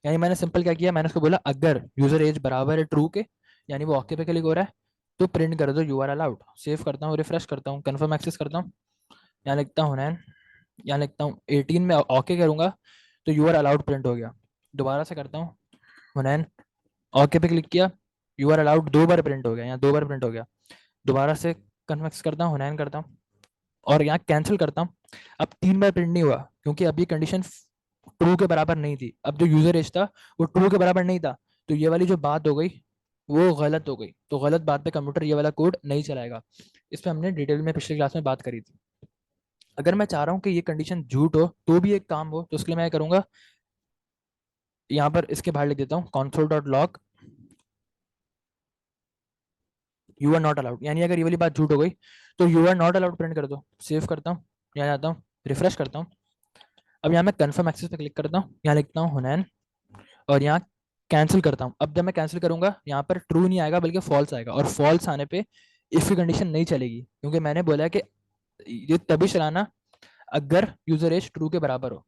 यानी मैंने सिंपल क्या किया, मैंने उसको बोला अगर यूजर एज बराबर है ट्रू के, यानी वो ओके पे क्लिक हो रहा है, तो प्रिंट कर दो यू आर अलाउड। सेव करता हूँ, रिफ्रेश करता हूँ, कन्फर्म एक्सेस करता हूँ, यहाँ लिखता हूँ नैन, यहाँ लिखता हूँ 18 में ओके करूंगा तो यू आर अलाउड प्रिंट हो गया। दोबारा से करता हूँ हुनैन, ओके पे क्लिक किया, यू आर अलाउड 2 बार प्रिंट हो गया, यहाँ 2 बार प्रिंट हो गया। दोबारा से कन्फर्म करता हूँ, हुनैन करता हूँ और यहाँ कैंसिल करता हूँ। अब 3 बार प्रिंट नहीं हुआ क्योंकि अब ये कंडीशन ट्रू के बराबर नहीं थी। अब जो यूजर एज था वो ट्रू के बराबर नहीं था, तो ये वाली जो बात हो गई वो गलत हो गई। तो गलत बात पे कंप्यूटर ये वाला कोड नहीं चलाएगा। इस पर हमने डिटेल में पिछली क्लास में बात करी थी। अगर मैं चाह रहा हूँ कि ये कंडीशन झूठ हो तो भी एक काम हो, तो उसके लिए मैं करूंगा, यहाँ पर इसके बाहर लिख देता हूँ console dot log you are not allowed. यानी अगर ये वाली बात झूठ हो गई तो you are not allowed print कर दो। सेव करता हूँ, यहाँ जाता हूँ, रिफ्रेश करता हूँ। अब यहाँ मैं कन्फर्म एक्सेस पे क्लिक करता हूँ, यहाँ लिखता हूँ हुनैन और यहाँ कैंसिल करता हूँ। अब जब मैं कैंसिल करूंगा यहाँ पर ट्रू नहीं आएगा बल्कि फॉल्स आएगा, और फॉल्स आने पे इफ की कंडीशन नहीं चलेगी, क्योंकि मैंने बोला है कि ये तभी चलाना अगर यूजर एज ट्रू के बराबर हो।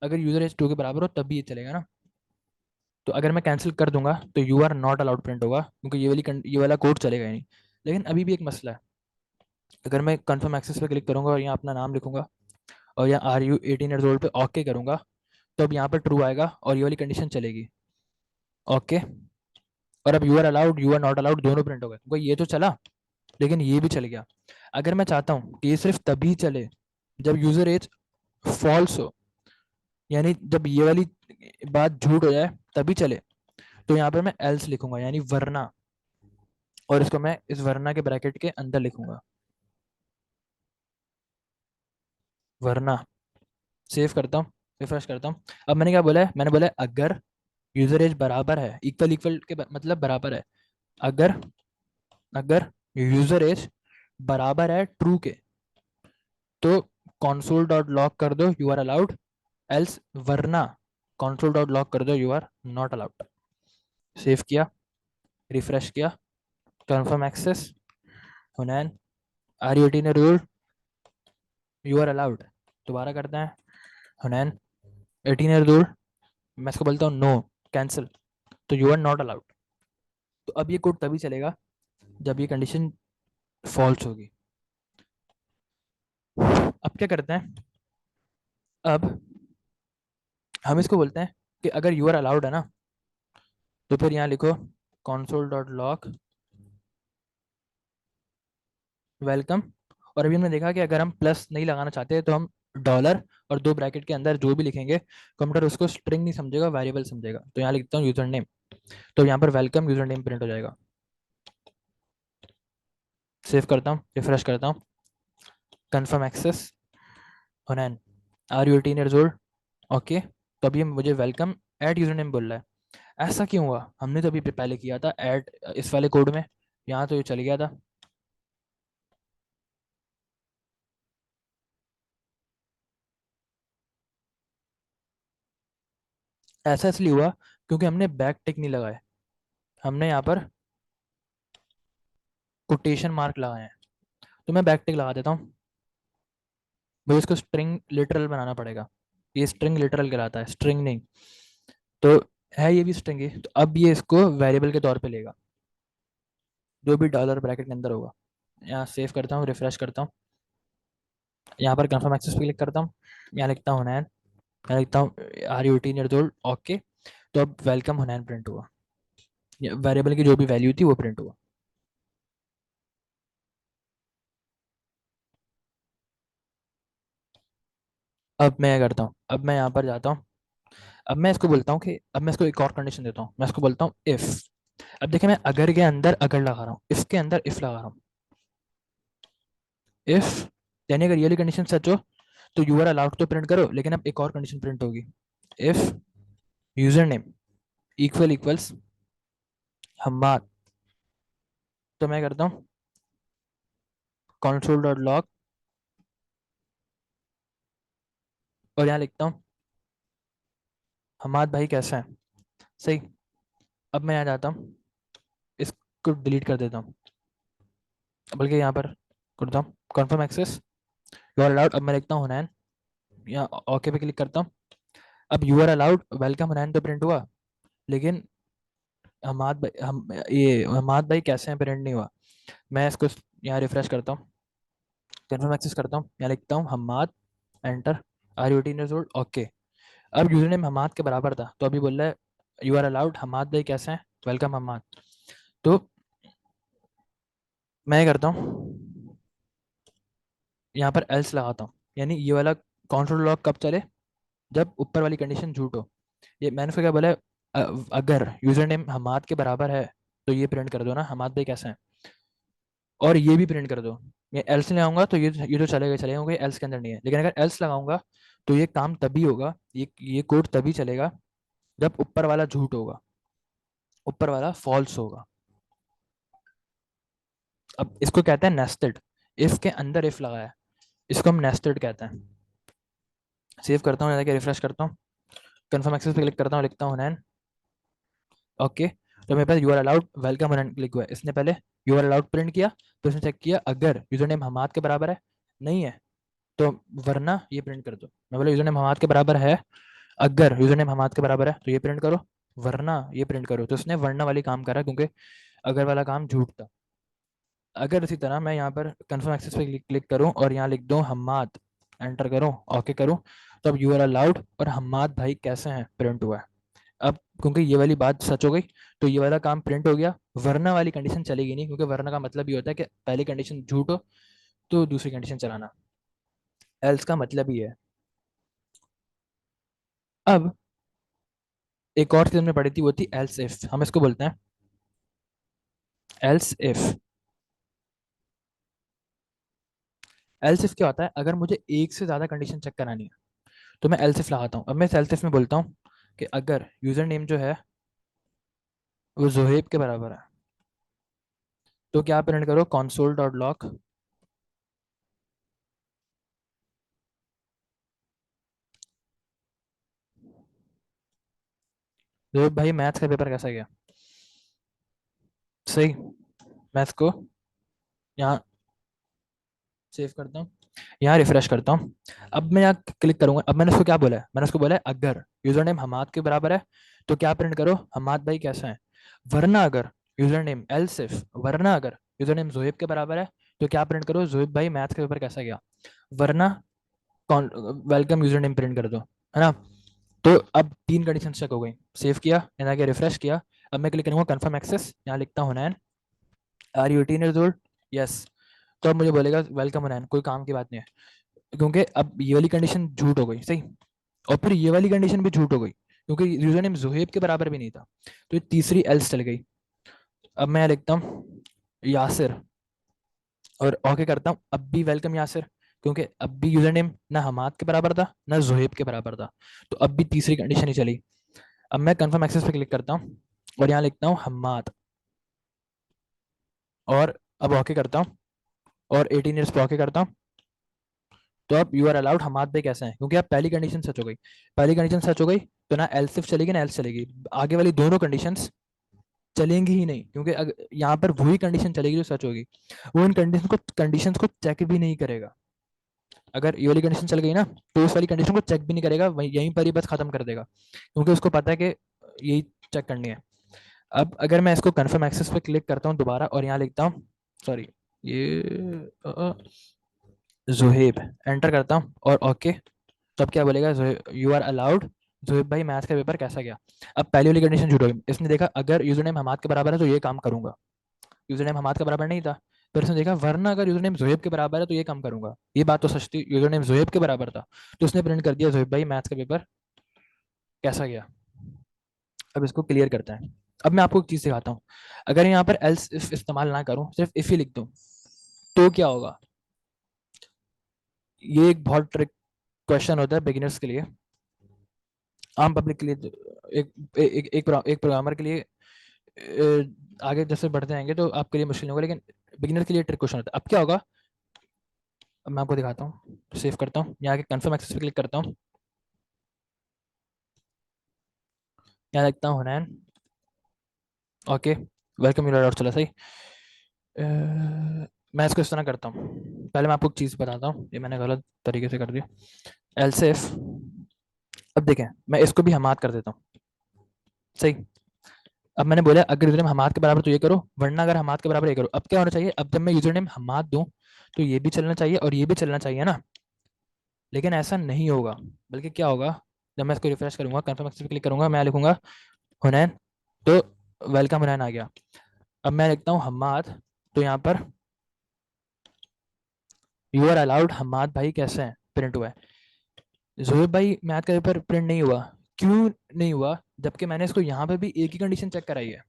अगर यूजर एज ट्रू के बराबर हो तभी ये चलेगा ना। तो अगर मैं कैंसिल कर दूंगा तो you are not allowed print होगा, क्योंकि ये वाला कोड चलेगा ही नहीं। लेकिन अभी भी एक मसला है, अगर मैं कन्फर्म एक्सेस पे क्लिक करूंगा और यहाँ अपना नाम लिखूंगा और यहाँ आर यू 18 ईयर्स ओल्ड पे ओके करूंगा, तो अब यहाँ पर ट्रू आएगा और ये वाली कंडीशन चलेगी। ओके, और अब you are allowed you are not allowed दोनों प्रिंट हो गए, क्योंकि ये तो चला लेकिन ये भी चल गया। अगर मैं चाहता हूँ कि ये सिर्फ तभी चले जब यूजर एज फॉल्स हो, यानी जब ये वाली बात झूठ हो जाए तभी चले, तो यहाँ पर मैं एल्स लिखूंगा यानी वरना, और इसको मैं इस वरना के ब्रैकेट के अंदर लिखूंगा वरना। सेव करता हूँ, रिफ्रेश करता हूँ। अब मैंने क्या बोला है, मैंने बोला है अगर यूजर एज बराबर है, इक्वल इक्वल के मतलब बराबर है, अगर अगर यूजर एज बराबर है ट्रू के, तो console डॉट लॉग कर दो यू आर अलाउड, एल्स वरना console डॉट लॉग कर दो you are not allowed. Save किया, रिफ्रेश किया, confirm access, Hunain are you 18 rule you are allowed. दोबारा करते हैं, हुनैन 18 ईयर ओल्ड, मैं इसको बोलता हूँ नो, कैंसिल, तो यू आर नॉट अलाउड। तो अब ये कोड तभी चलेगा जब ये कंडीशन फॉल्स होगी। अब क्या करते हैं, अब हम इसको बोलते हैं कि अगर यू आर अलाउड है ना, तो फिर यहाँ लिखो console डॉट लॉग वेलकम। और अभी हमने देखा कि अगर हम प्लस नहीं लगाना चाहते तो हम डॉलर और 2 ब्रैकेट के अंदर जो भी लिखेंगे कंप्यूटर उसको स्ट्रिंग नहीं समझेगा, वेरिएबल समझेगा। तो यहाँ लिखता हूँ यूजर नेम, तो यहाँ पर वेलकम यूजर नेम प्रिंट हो जाएगा। सेव करता हूँ, रिफ्रेश करता हूँ, confirm access, Hunain are you 18 years old okay. तो अभी मुझे वेलकम ऐड यूजर नेम बोल रहा है। ऐसा क्यों हुआ, हमने तो अभी पहले किया था ऐड इस वाले कोड में, यहाँ तो ये चल गया था। ऐसा इसलिए हुआ क्योंकि हमने बैक टिक नहीं लगाए, हमने यहाँ पर कोटेशन मार्क लगाए हैं। तो मैं बैक टिक लगा देता हूँ, मुझे इसको स्ट्रिंग लिटरल बनाना पड़ेगा। ये स्ट्रिंग लिटरल कहलाता है, स्ट्रिंग नहीं। तो है ये भी स्ट्रिंग ही, तो अब ये इसको वेरिएबल के तौर पे लेगा जो भी डॉलर ब्रैकेट के अंदर होगा। यहाँ सेव करता हूँ, रिफ्रेश करता हूँ, यहाँ पर कन्फर्म एक्सेस पे क्लिक करता हूँ, यहाँ लिखता हूँ हुनैन, यहाँ लिखता हूँ are you 18 years old okay. तो अब वेलकम हुनैन प्रिंट हुआ, वेरिएबल की जो भी वैल्यू थी वो प्रिंट हुआ। अब मैं क्या करता हूँ, अब मैं यहाँ पर जाता हूँ, अब मैं इसको बोलता हूँ कि अब मैं इसको एक और कंडीशन देता हूँ, मैं इसको बोलता हूँ इफ। अब देखिए मैं अगर के अंदर अगर लगा रहा हूँ, इफ के अंदर इफ लगा रहा हूँ। इफ यानी अगर ये वाली कंडीशन सच हो तो यू आर अलाउड तो प्रिंट करो, लेकिन अब एक और कंडीशन प्रिंट होगी, if user name equals Hammad. तो मैं करता हूँ console डॉट लॉग और यहाँ लिखता हूँ हम्माद भाई कैसा है, सही। अब मैं यहाँ जाता हूँ, इसको डिलीट कर देता हूँ, बल्कि यहाँ पर करता हूँ confirm access you are allowed. अब मैं लिखता हूँ हुनैन, यहाँ ओके पे क्लिक करता हूँ, अब यू आर अलाउड वेलकम हुनैन तो प्रिंट हुआ, लेकिन हमाद भाई कैसे हैं प्रिंट नहीं हुआ। मैं इसको यहाँ रिफ्रेश करता हूँ, कन्फर्म एक्सेस करता हूँ, यहाँ लिखता हूँ Hammad, enter, are you 18 okay. अब यूजर नेम हमाद के बराबर था, तो अभी बोल रहा है यू आर अलाउड हमाद भाई कैसे हैं, वेलकम हमाद। तो मैं ये करता हूँ, यहाँ पर एल्स लगाता हूँ, यानी ये वाला कंट्रोल लॉक कब चले, जब ऊपर वाली कंडीशन झूठ हो। ये मैंने उसको क्या बोला है, अगर यूजर नेम हमाद के बराबर है तो ये प्रिंट कर दो ना, हमाद भाई कैसे हैं, और ये भी प्रिंट कर दो। ये एल्स लगाऊंगा तो ये तो चलेगा क्योंकि एल्स के अंदर नहीं है, लेकिन अगर एल्स लगाऊंगा तो ये काम तभी होगा, ये कोड तभी चलेगा जब ऊपर वाला झूठ होगा, ऊपर वाला फॉल्स होगा। अब इसको कहते हैं नेस्टेड, इफ के अंदर इफ लगाया है, इसको हम नेस्टेड कहते हैं। सेव करता हूँ, जाके रिफ्रेश करता हूँ, कन्फर्म एक्सेस पे क्लिक करता हूँ, लिखता हूँ नैन, ओके। तो मेरे पास you are allowed welcome run click हुआ है। इसने पहले यू आर अलाउड प्रिंट किया, तो इसने चेक किया अगर यूजर नेम हमाद के बराबर है, नहीं है तो वरना ये प्रिंट कर दो। मैं बोला यूजर नेम हमाद के बराबर है, अगर यूजर नेम हमाद के बराबर है तो ये प्रिंट करो, वरना ये प्रिंट करो। तो उसने वरना वाली काम करा, क्योंकि अगर वाला काम झूठ था। अगर इसी तरह मैं यहाँ पर कन्फर्म एक्सेस पे क्लिक करूँ और यहाँ लिख दूँ हम्माद, एंटर करूँ, ओके करूँ, तो अब यू आर अलाउड और हम्माद भाई कैसे हैं प्रिंट हुआ है। अब क्योंकि ये वाली बात सच हो गई तो ये वाला काम प्रिंट हो गया, वरना वाली कंडीशन चलेगी नहीं, क्योंकि वरना का मतलब ये होता है कि पहली कंडीशन झूठ हो तो दूसरी कंडीशन चलाना, एल्स का मतलब ही है। अब एक और चीज हमने पढ़ी थी, वो थी एल्स इफ, हम इसको बोलते हैं एल्स इफ। एल्स इफ क्या होता है, अगर मुझे एक से ज्यादा कंडीशन चेक करानी है तो मैं एल्स इफ लगाता हूँ। अब मैं इस एल्स इफ में बोलता हूँ कि अगर यूजर नेम जो है वो जोहेब के बराबर है, तो क्या प्रिंट करो, console डॉट लॉग जोहेब भाई मैथ्स का पेपर कैसा गया, सही। मैथ्स को यहाँ सेव करता हूँ, यहाँ रिफ्रेश करता हूँ। अब मैं यहाँ क्लिक करूंगा, अब मैंने उसको क्या बोला है, मैंने उसको बोला है अगर यूजर नेम हमाद के बराबर है तो क्या प्रिंट करो, हमाद भाई कैसे हैं, वरना अगर यूजर नेम एल सिर्फ, वरना अगर यूजर नेम जोहेब के बराबर है तो क्या प्रिंट करो, जोहेब भाई मैथ्स का पेपर कैसा गया, वरना वेलकम यूजर नेम प्रिंट कर दो, है ना। तो अब तीन कंडीशन चेक हो गई, सेव किया, यहाँ के रिफ्रेश किया। अब मैं क्लिक करूंगा कन्फर्म एक्सेस, यहाँ लिखता हूँ नैन, आर यू 18 ओल्ड, यस। तो अब मुझे बोलेगा वेलकम नैन, कोई काम की बात नहीं है, क्योंकि अब ये वाली कंडीशन झूठ हो गई, सही। और फिर ये वाली कंडीशन भी झूठ हो गई, क्योंकि यूजर नेम जोहेब के बराबर भी नहीं था, तो ये तीसरी एल्स चल गई। अब मैं लिखता हूँ यासिर और ओके करता हूँ, अब भी वेलकम यासिर, क्योंकि अब भी यूजर नेम ना हमाद के बराबर था ना जोहेब के बराबर था, तो अब भी तीसरी कंडीशन ही चली। अब मैं कन्फर्म एक्सेस पे क्लिक करता हूँ और यहाँ लिखता हूँ हम्माद, और अब ओके करता हूँ और 18 ईयर्स पे ओके करता हूँ। तो अब यू आर अलाउड हमाद भाई कैसे हैं, क्योंकि अब पहली कंडीशन सच हो गई, पहली कंडीशन सच हो गई तो ना एल्स इफ चलेगी ना एल्स चलेगी, आगे वाली दोनों कंडीशंस चलेंगी ही नहीं, क्योंकि यहाँ पर वही कंडीशन चलेगी जो सच होगी, वो इन कंडीशंस को चेक भी नहीं करेगा। अगर ये वाली कंडीशन चल गई ना तो उस वाली कंडीशन को चेक भी नहीं करेगा, वहीं यहीं पर ही बस खत्म कर देगा, क्योंकि उसको पता है कि यही चेक करनी है। अब अगर मैं इसको कन्फर्म एक्सेस पे क्लिक करता हूँ दोबारा और यहाँ लिखता हूँ, सॉरी, ये जोहेब, एंटर करता हूँ और ओके, तो अब क्या बोलेगा, यू आर अलाउड जोहेब भाई मैथ्स का पेपर कैसा गया। अब पहली वाली कंडीशन झूठ हो गई, इसने देखा अगर यूजर नेम हमाद के बराबर है तो ये काम करूंगा, यूजर नेम हमाद के बराबर नहीं था, फिर इसने देखा वरना अगर यूजर नेम जोहेब के बराबर है तो ये काम करूंगा, ये बात तो सच थी, यूजर नेम जोहेब के बराबर था, तो उसने प्रिंट कर दिया जोहेब भाई मैथ्स का पेपर कैसा गया। अब इसको क्लियर करते हैं। अब मैं आपको एक चीज सिखाता हूँ, अगर यहाँ पर एल्स इफ इस्तेमाल ना करूँ, सिर्फ इफ ही लिख दूँ, तो क्या होगा। ये एक बहुत ट्रिक क्वेश्चन होता है बिगिनर्स के लिए, आम पब्लिक के लिए एक प्रोग्रामर के लिए आगे जैसे बढ़ते जाएंगे तो आपके लिए मुश्किल होगा, लेकिन बिगिनर के लिए ट्रिक क्वेश्चन होता है। अब क्या होगा, अब मैं आपको दिखाता हूँ, सेव करता हूँ, यहाँ के कन्फर्म एक्सेस पे क्लिक करता हूँ, यहाँ लिखता हूँ Hunain, okay, welcome your out, चला सही। मैं इसको इस तरह करता हूँ, पहले मैं आपको एक चीज़ बताता हूँ, ये मैंने गलत तरीके से कर दिया। एल्स इफ अब देखें, मैं इसको भी हमाद कर देता हूँ, सही। अब मैंने बोला अगर यूजर नेम हमाद के बराबर तो ये करो, वरना अगर हमाद के बराबर ये करो। अब क्या होना चाहिए, अब जब मैं यूजर नेम हमाद दूं तो ये भी चलना चाहिए और ये भी चलना चाहिए ना, लेकिन ऐसा नहीं होगा। बल्कि क्या होगा, जब मैं इसको रिफ्रेश करूंगा, कंफर्म एक्सेस पे क्लिक करूंगा, मैं लिखूंगा हुनैन, तो वेलकम हुनैन आ गया। अब मैं लिखता हूँ हमाद, तो यहाँ पर यू आर अलाउड हमाद भाई कैसे हैं प्रिंट हुआ है। जोहेब भाई मैथ का पेपर प्रिंट नहीं हुआ, क्यों नहीं हुआ, जबकि मैंने इसको यहाँ पे भी एक ही कंडीशन चेक कराई है।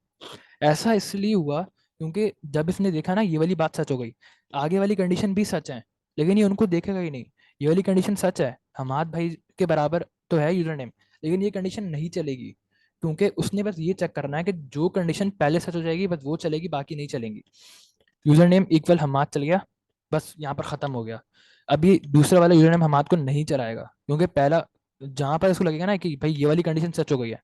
ऐसा इसलिए हुआ क्योंकि जब इसने देखा ना ये वाली बात सच हो गई, आगे वाली कंडीशन भी सच है, लेकिन ये उनको देखेगा ही नहीं। ये वाली कंडीशन सच है, हमाद भाई के बराबर तो है यूजर नेम, लेकिन ये कंडीशन नहीं चलेगी, क्योंकि उसने बस ये चेक करना है कि जो कंडीशन पहले सच हो जाएगी बस वो चलेगी, बाकी नहीं चलेंगी। यूजर नेम इक्वल हमाद चल गया, बस यहाँ पर खत्म हो गया। अभी दूसरा वाला यूजर नेम हमाद को नहीं चलाएगा, क्योंकि पहला जहां पर इसको लगेगा ना कि भाई ये वाली कंडीशन सच हो गई है,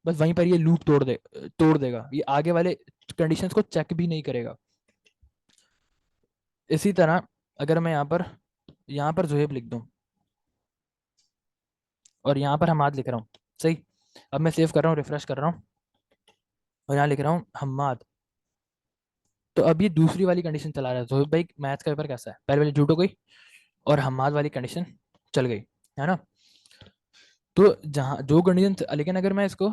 बस वहीं पर ये लूप तोड़ देगा, ये आगे वाले कंडीशंस को चेक भी नहीं करेगा। इसी तरह अगर मैं यहाँ पर जोहेब लिख दूं और यहाँ पर हमाद लिख रहा हूँ, सही। अब मैं सेव कर रहा हूँ, रिफ्रेश कर रहा हूँ और यहाँ लिख रहा हूँ हमाद, तो अब ये दूसरी वाली कंडीशन चला रहा है। जोहेब भाई मैथ का पेपर कैसा है, पहले वाली झूठ हो गई और हमाद वाली कंडीशन चल गई, है ना। तो जहाँ जो कंडीशन, लेकिन अगर मैं इसको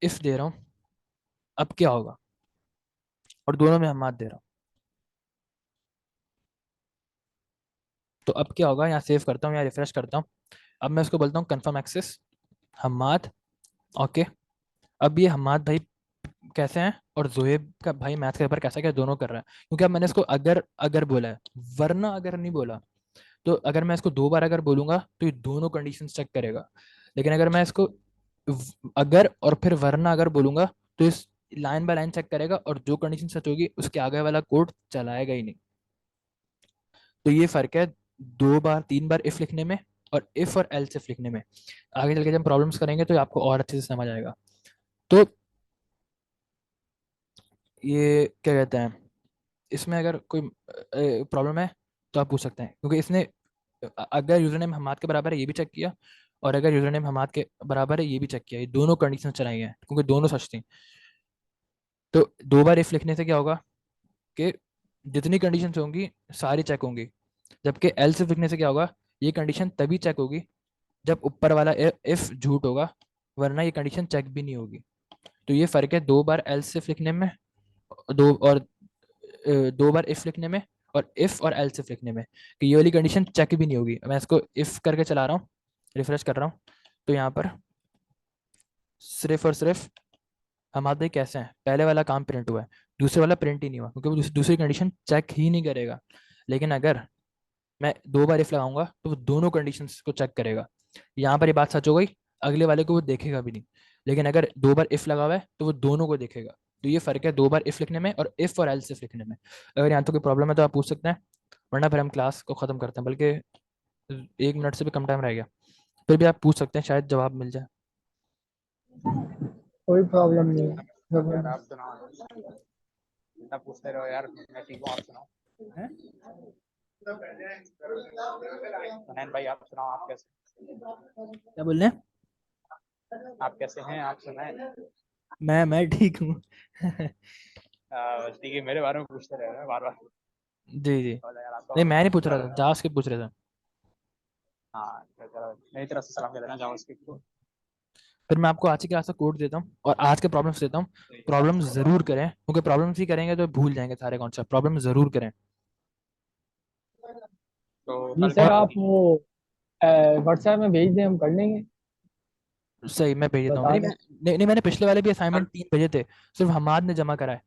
इफ दे रहा हूँ, अब क्या होगा, और दोनों में हमाद दे रहा हूँ, तो अब क्या होगा, यहाँ सेव करता हूँ, यहाँ रिफ्रेश करता हूँ। अब मैं उसको बोलता हूँ कन्फर्म एक्सेस हमाद, ओके। अब ये हमाद भाई कैसे हैं और जोहेब का भाई मैथ का पेपर कैसा, क्या दोनों कर रहा है, क्योंकि अब मैंने इसको अगर अगर बोला है, वरना अगर नहीं बोला। तो अगर मैं इसको दो बार अगर बोलूंगा तो ये दोनों कंडीशंस चेक करेगा, लेकिन अगर मैं इसको अगर और फिर वरना अगर बोलूंगा तो इस लाइन बाय लाइन चेक करेगा और जो कंडीशन सच होगी उसके आगे वाला कोड चलाएगा ही नहीं। तो ये फर्क है दो बार तीन बार इफ लिखने में और इफ और एल्स इफ लिखने में। आगे चल के जब प्रॉब्लम्स करेंगे तो आपको और अच्छे से समझ आएगा। तो ये क्या कहते हैं, इसमें अगर कोई प्रॉब्लम है तो आप पूछ सकते हैं, क्योंकि इसने अगर यूजर नेम हमाद के बराबर है ये भी चेक किया, और अगर यूजर नेम हमाद के बराबर है ये भी चेक किया, ये दोनों कंडीशन चलाई हैं क्योंकि दोनों सच थी। तो दो बार इफ लिखने से क्या होगा कि जितनी कंडीशन होंगी सारी चेक होंगी, जबकि एल्स इफ लिखने से क्या होगा, ये कंडीशन तभी चेक होगी जब ऊपर वाला इफ झूठ होगा, वरना ये कंडीशन चेक भी नहीं होगी। तो ये फर्क है दो बार एल्स इफ लिखने में, दो और दो बार इफ लिखने में और इफ और एल्स इफ लिखने में, कि ये वाली कंडीशन चेक भी नहीं होगी। मैं इसको इफ करके चला रहा हूँ, रिफ्रेश कर रहा हूँ, तो यहाँ पर सिर्फ और सिर्फ हमारे भाई कैसे हैं, पहले वाला काम प्रिंट हुआ है, दूसरे वाला प्रिंट ही नहीं हुआ, क्योंकि वो दूसरी कंडीशन चेक ही नहीं करेगा। लेकिन अगर मैं दो बार इफ लगाऊंगा तो वो दोनों कंडीशंस को चेक करेगा। यहाँ पर ये बात सच हो गई, अगले वाले को वो देखेगा भी नहीं। लेकिन अगर दो बार इफ लगा हुआ है तो वो दोनों को देखेगा। तो ये फर्क है दो बार इफ लिखने में और इफ और एल्स इफ लिखने में। अगर यहाँ तो कोई प्रॉब्लम है तो आप पूछ सकते हैं, वरना फिर हम क्लास को खत्म करते हैं, बल्कि 1 मिनट से भी कम टाइम रह गया, फिर भी आप पूछ सकते हैं, शायद जवाब मिल जाए। कोई प्रॉब्लम नहीं है। यार आप सुनाओ, इतना पूछते रहो यार, मैं ठीक हूँ, आप सुनाओ। हैं? सुनैन भाई आप सुनाओ, आप कैसे, क्या बोल रहे हैं? आप कैसे हैं, आप सुनाए। मैं ठीक हूँ। ठीक है, मेरे बारे में पूछते रहे हैं बार बार। जी जी, यार आपका नहीं मैं नहीं पूछ रहा था, जास के पूछ रहे थे। हाँ, मेरी तरफ से सलाम कह देना जावास्क्रिप्ट को। फिर मैं आपको आज की क्लास का कोड देता हूँ और आज के प्रॉब्लम्स देता हूँ। प्रॉब्लम जरूर करें, क्योंकि प्रॉब्लम्स ही करेंगे तो भूल जाएंगे सारे कॉन्सेप्ट। प्रॉब्लम जरूर करें। तो जी कल सर, क्या, आप वो व्हाट्सएप में भेज दें, हम कर लेंगे। सही, मैं भेज देता हूँ। बता नहीं दें। नहीं, मैंने पिछले वाले भी असाइनमेंट 3 भेजे थे, सिर्फ हमाद ने जमा करा है।